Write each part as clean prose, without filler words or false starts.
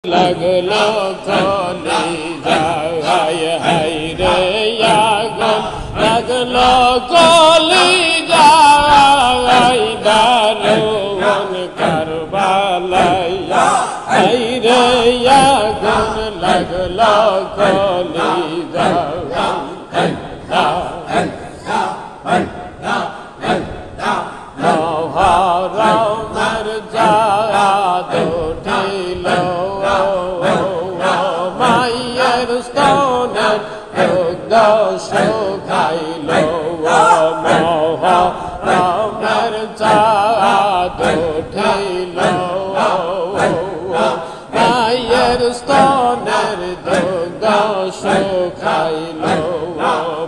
লাগলো কলি যায় হাই রে আগুন লাগলো কলি যায় দারুন কারবালায় হাই রে আগুন লাগলো কলি যায় মহরমের জাদ উঠিল মায়ের স্তনের দুগ্ধ শুকাইল মহরমের জাদ উঠিল মায়ের স্তনের দুগ্ধ শুকাইল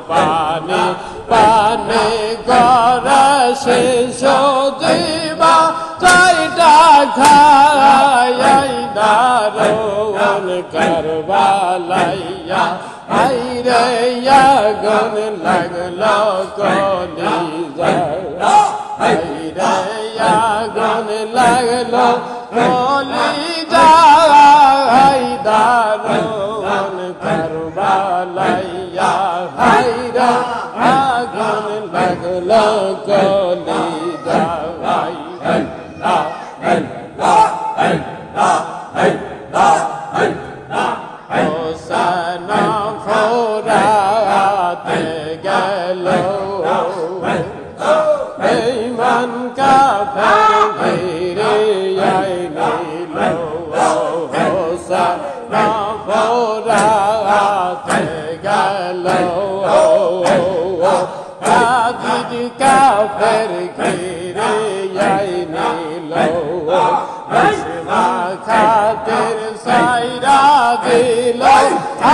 পানি পানি গড়া শিশু দিবা চাইটা খাই দারুন কারবালাইয়া আই রে আগুন লাগলো কলি আই রে আগুন লাগলো কলি যাই দারুন কারবালাইয়া আই রে আগুন লাগলো কলি যাই হোসেন ফোরাতে গেল বেঈমান কাফের ঘিরে আইল হোসেন ফোরাতে গেল আজিজ কাফের ঘিরে আইল খাতের সাইরা দিল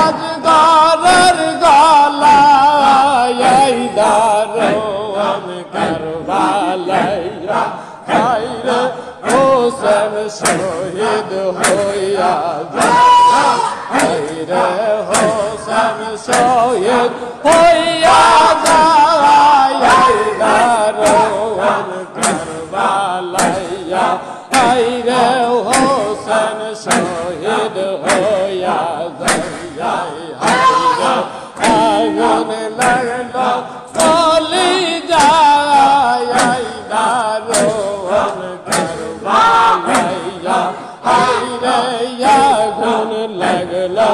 আজ গরের গলায় দারুন কারবালাইয়া খাইরে হোসেন শহীদ হইয়া খাইরে হোসেন শহীদ হইয়া যায় দারুন কারবালাইয়া খাইরে হোসেন শহীদ হইয়া যায় আগুন লাগলো কলি যায় দারুন কারবালাইয়া খাইরে আগুন লাগলো